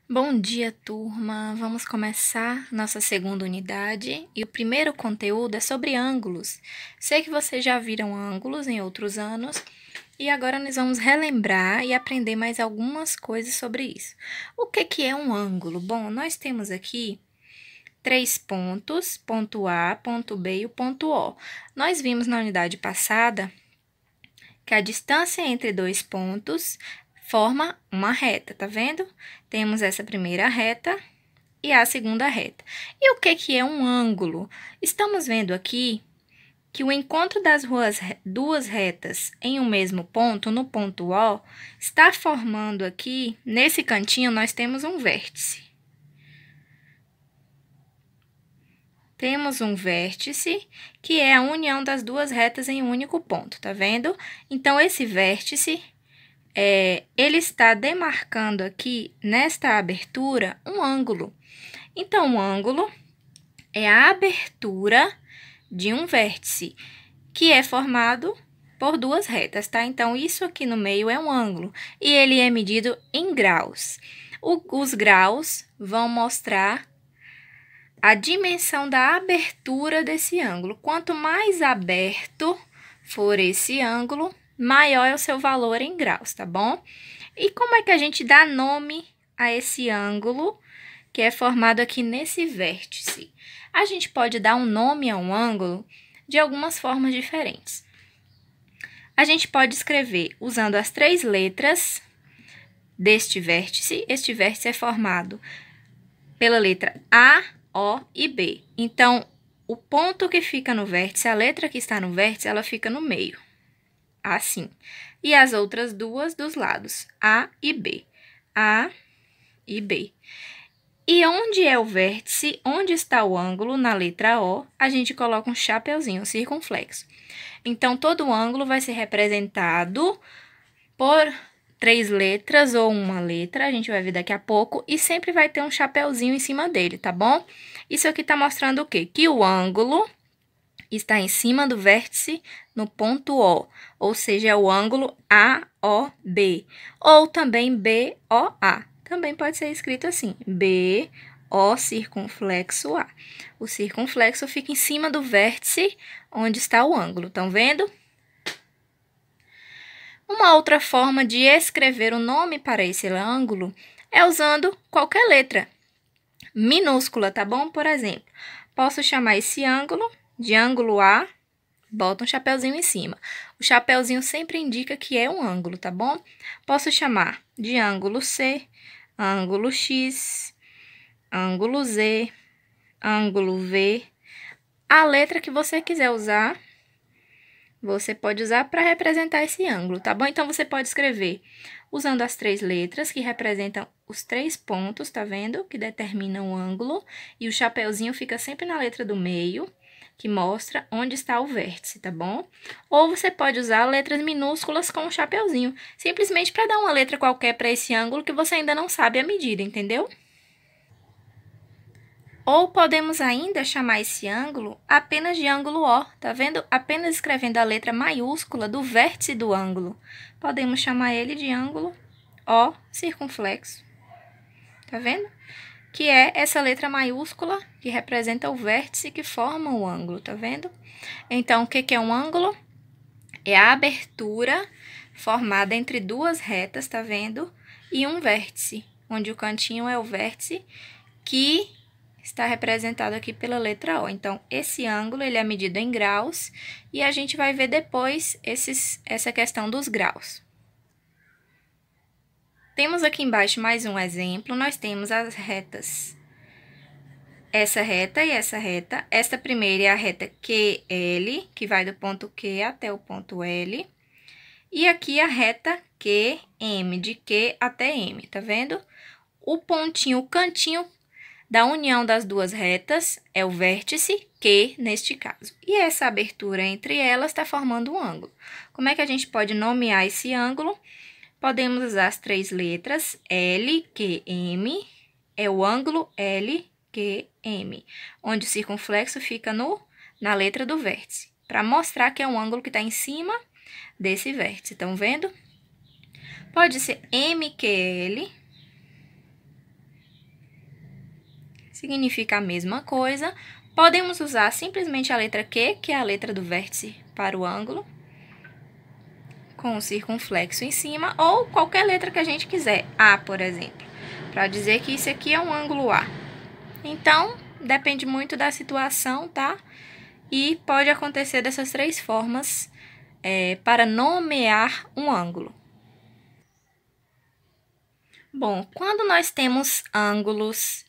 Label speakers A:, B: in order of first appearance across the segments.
A: Bom dia, turma! Vamos começar nossa segunda unidade e o primeiro conteúdo é sobre ângulos. Sei que vocês já viram ângulos em outros anos e agora nós vamos relembrar e aprender mais algumas coisas sobre isso. O que é um ângulo? Bom, nós temos aqui 3 pontos, ponto A, ponto B e o ponto O. Nós vimos na unidade passada que a distância entre dois pontos forma uma reta, tá vendo? Temos essa primeira reta e a segunda reta. E o que é um ângulo? Estamos vendo aqui que o encontro das duas retas em um mesmo ponto, no ponto O, está formando aqui, nesse cantinho, nós temos um vértice. Temos um vértice, que é a união das duas retas em um único ponto, tá vendo? Então, esse vértice ele está demarcando aqui, nesta abertura, um ângulo. Então, um ângulo é a abertura de um vértice, que é formado por duas retas, tá? Então, isso aqui no meio é um ângulo, e ele é medido em graus. Os graus vão mostrar a dimensão da abertura desse ângulo. Quanto mais aberto for esse ângulo, maior é o seu valor em graus, tá bom? E como é que a gente dá nome a esse ângulo que é formado aqui nesse vértice? A gente pode dar um nome a um ângulo de algumas formas diferentes. A gente pode escrever usando as 3 letras deste vértice. Este vértice é formado pela letra A, O e B. Então, o ponto que fica no vértice, a letra que está no vértice, ela fica no meio. Assim. E as outras duas dos lados, A e B. A e B. E onde é o vértice, onde está o ângulo, na letra O, a gente coloca um chapeuzinho, um circunflexo. Então, todo ângulo vai ser representado por 3 letras ou uma letra, a gente vai ver daqui a pouco, e sempre vai ter um chapeuzinho em cima dele, tá bom? Isso aqui tá mostrando o quê? Que o ângulo está em cima do vértice no ponto O, ou seja, é o ângulo AOB, ou também BOA. Também pode ser escrito assim, BO circunflexo A. O circunflexo fica em cima do vértice onde está o ângulo, estão vendo? Uma outra forma de escrever o nome para esse ângulo é usando qualquer letra minúscula, tá bom? Por exemplo, posso chamar esse ângulo de ângulo A, bota um chapeuzinho em cima. O chapeuzinho sempre indica que é um ângulo, tá bom? Posso chamar de ângulo C, ângulo X, ângulo Z, ângulo V. A letra que você quiser usar, você pode usar para representar esse ângulo, tá bom? Então, você pode escrever usando as 3 letras que representam os 3 pontos, tá vendo? Que determinam o ângulo. E o chapeuzinho fica sempre na letra do meio, que mostra onde está o vértice, tá bom? Ou você pode usar letras minúsculas com o chapeuzinho, simplesmente para dar uma letra qualquer para esse ângulo que você ainda não sabe a medida, entendeu? Ou podemos ainda chamar esse ângulo apenas de ângulo O, tá vendo? Apenas escrevendo a letra maiúscula do vértice do ângulo. Podemos chamar ele de ângulo O circunflexo, tá vendo? Que é essa letra maiúscula que representa o vértice que forma o ângulo, tá vendo? Então, o que é um ângulo? É a abertura formada entre duas retas, tá vendo? E um vértice, onde o cantinho é o vértice que está representado aqui pela letra O. Então, esse ângulo, ele é medido em graus, e a gente vai ver depois essa questão dos graus. Temos aqui embaixo mais um exemplo, nós temos as retas. Essa reta e essa reta. Esta primeira é a reta QL, que vai do ponto Q até o ponto L. E aqui a reta QM, de Q até M, tá vendo? O pontinho, o cantinho da união das duas retas é o vértice Q, neste caso. E essa abertura entre elas está formando um ângulo. Como é que a gente pode nomear esse ângulo? Podemos usar as 3 letras LQM, é o ângulo LQM, onde o circunflexo fica na letra do vértice, para mostrar que é um ângulo que está em cima desse vértice, estão vendo? Pode ser MQL, significa a mesma coisa. Podemos usar simplesmente a letra Q, que é a letra do vértice para o ângulo, com o circunflexo em cima, ou qualquer letra que a gente quiser. A, por exemplo, para dizer que isso aqui é um ângulo A. Então, depende muito da situação, tá? E pode acontecer dessas três formas para nomear um ângulo. Bom, quando nós temos ângulos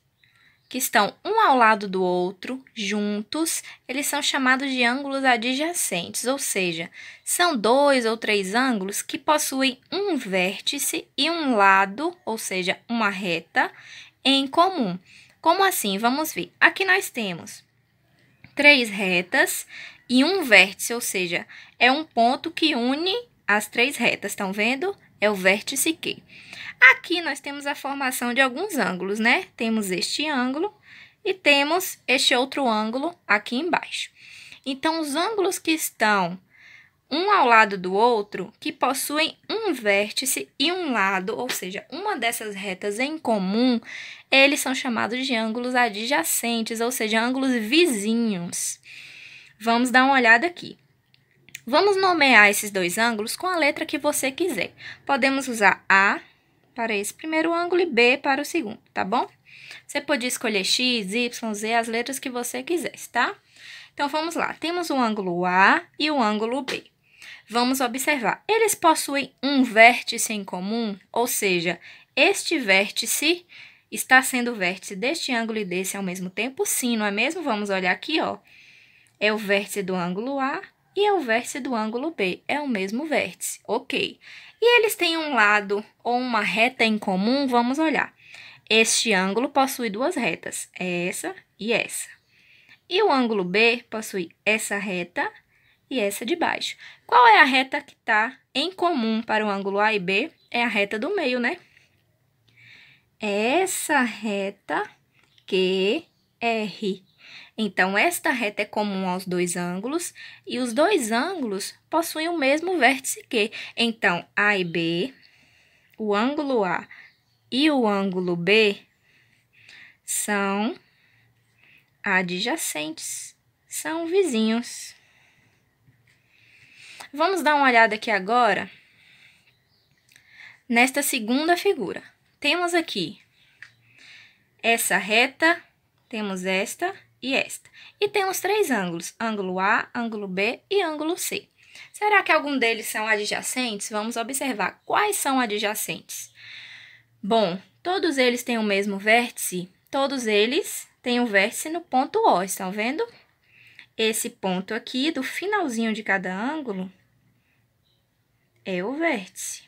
A: que estão um ao lado do outro, juntos, eles são chamados de ângulos adjacentes, ou seja, são dois ou três ângulos que possuem um vértice e um lado, ou seja, uma reta, em comum. Como assim? Vamos ver. Aqui nós temos três retas e um vértice, ou seja, é um ponto que une as três retas, estão vendo? É o vértice Q. Aqui nós temos a formação de alguns ângulos, né? Temos este ângulo e temos este outro ângulo aqui embaixo. Então, os ângulos que estão um ao lado do outro, que possuem um vértice e um lado, ou seja, uma dessas retas em comum, eles são chamados de ângulos adjacentes, ou seja, ângulos vizinhos. Vamos dar uma olhada aqui. Vamos nomear esses dois ângulos com a letra que você quiser. Podemos usar A para esse primeiro ângulo e B para o segundo, tá bom? Você pode escolher X, Y, Z, as letras que você quisesse, tá? Então, vamos lá. Temos o ângulo A e o ângulo B. Vamos observar. Eles possuem um vértice em comum, ou seja, este vértice está sendo o vértice deste ângulo e desse ao mesmo tempo? Sim, não é mesmo? Vamos olhar aqui, ó. É o vértice do ângulo A e é o vértice do ângulo B. É o mesmo vértice, ok. E eles têm um lado ou uma reta em comum? Vamos olhar. Este ângulo possui duas retas, essa e essa. E o ângulo B possui essa reta e essa de baixo. Qual é a reta que está em comum para o ângulo A e B? É a reta do meio, né? Essa reta QR. Então, esta reta é comum aos dois ângulos e os dois ângulos possuem o mesmo vértice Q. Então, A e B, o ângulo A e o ângulo B são adjacentes, são vizinhos. Vamos dar uma olhada aqui agora nesta segunda figura. Temos aqui essa reta, temos esta e esta. E temos três ângulos, ângulo A, ângulo B e ângulo C. Será que algum deles são adjacentes? Vamos observar quais são adjacentes. Bom, todos eles têm o mesmo vértice, todos eles têm um vértice no ponto O, estão vendo? Esse ponto aqui, do finalzinho de cada ângulo, é o vértice.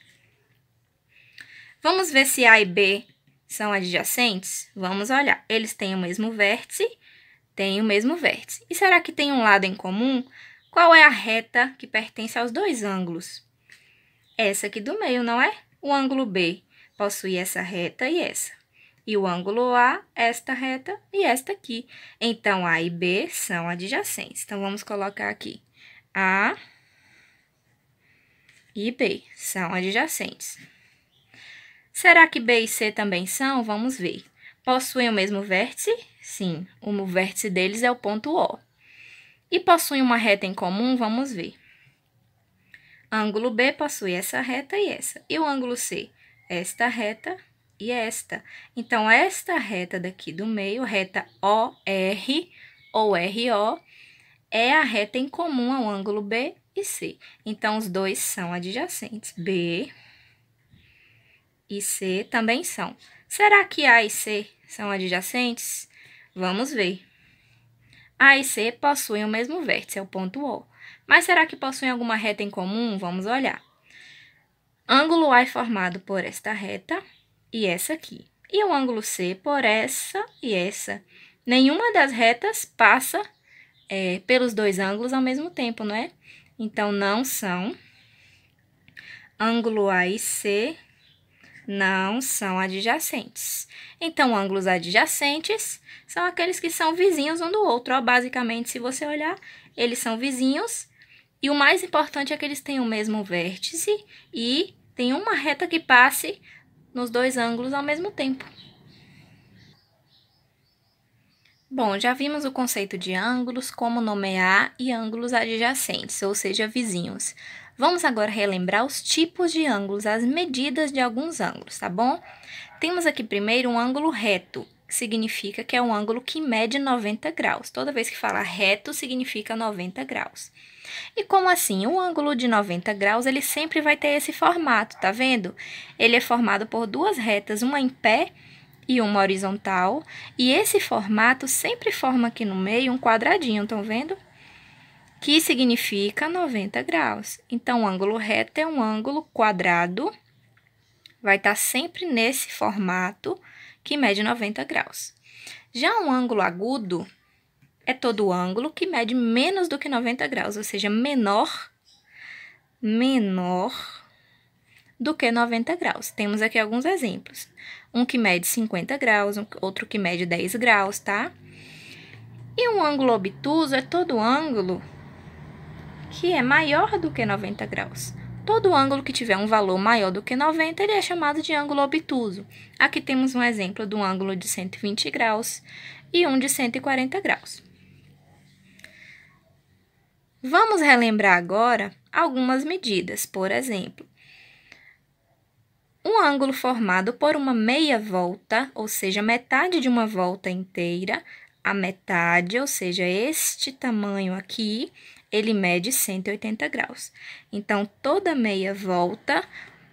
A: Vamos ver se A e B são adjacentes? Vamos olhar. Eles têm o mesmo vértice, têm o mesmo vértice. E será que tem um lado em comum? Qual é a reta que pertence aos dois ângulos? Essa aqui do meio, não é? O ângulo B possui essa reta e essa. E o ângulo A, esta reta e esta aqui. Então, A e B são adjacentes. Então, vamos colocar aqui. A e B são adjacentes. Será que B e C também são? Vamos ver. Possuem o mesmo vértice? Sim, o vértice deles é o ponto O. E possuem uma reta em comum? Vamos ver. Ângulo B possui essa reta e essa. E o ângulo C? Esta reta e esta. Então, esta reta daqui do meio, reta OR ou RO, é a reta em comum ao ângulo B e C. Então, os dois são adjacentes. B e C também são. Será que A e C são adjacentes? Vamos ver. A e C possuem o mesmo vértice, é o ponto O. Mas será que possuem alguma reta em comum? Vamos olhar. Ângulo A é formado por esta reta e essa aqui. E o ângulo C por essa e essa. Nenhuma das retas passa pelos dois ângulos ao mesmo tempo, não é? Então, não são. Ângulo A e C não são adjacentes. Então, ângulos adjacentes são aqueles que são vizinhos um do outro. Ó, basicamente, se você olhar, eles são vizinhos. E o mais importante é que eles têm o mesmo vértice e tem uma reta que passe nos dois ângulos ao mesmo tempo. Bom, já vimos o conceito de ângulos, como nomear e ângulos adjacentes, ou seja, vizinhos. Vamos agora relembrar os tipos de ângulos, as medidas de alguns ângulos, tá bom? Temos aqui primeiro um ângulo reto, que significa que é um ângulo que mede 90 graus. Toda vez que falar reto, significa 90 graus. E como assim? O ângulo de 90 graus, ele sempre vai ter esse formato, tá vendo? Ele é formado por duas retas, uma em pé e uma horizontal, e esse formato sempre forma aqui no meio um quadradinho, estão vendo? Que significa 90 graus. Então, o ângulo reto é um ângulo quadrado, vai estar sempre nesse formato que mede 90 graus. Já um ângulo agudo é todo ângulo que mede menos do que 90 graus, ou seja, menor do que 90 graus. Temos aqui alguns exemplos. Um que mede 50 graus, outro que mede 10 graus, tá? E um ângulo obtuso é todo ângulo que é maior do que 90 graus. Todo ângulo que tiver um valor maior do que 90, ele é chamado de ângulo obtuso. Aqui temos um exemplo do ângulo de 120 graus e um de 140 graus. Vamos relembrar agora algumas medidas. Por exemplo, um ângulo formado por uma meia volta, ou seja, metade de uma volta inteira, a metade, ou seja, este tamanho aqui, ele mede 180 graus. Então, toda meia volta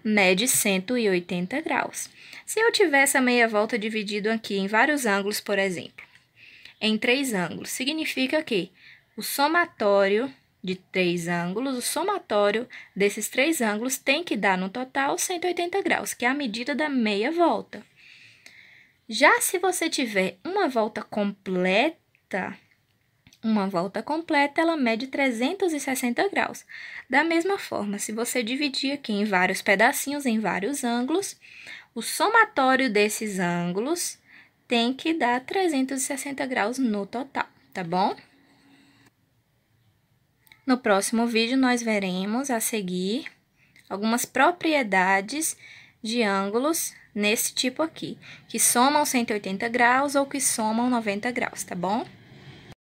A: mede 180 graus. Se eu tiver essa meia volta dividido aqui em vários ângulos, por exemplo, em 3 ângulos, significa que o somatório de 3 ângulos, o somatório desses 3 ângulos tem que dar no total 180 graus, que é a medida da meia volta. Já se você tiver uma volta completa, ela mede 360 graus. Da mesma forma, se você dividir aqui em vários pedacinhos, em vários ângulos, o somatório desses ângulos tem que dar 360 graus no total, tá bom? No próximo vídeo, nós veremos a seguir algumas propriedades de ângulos nesse tipo aqui, que somam 180 graus ou que somam 90 graus, tá bom?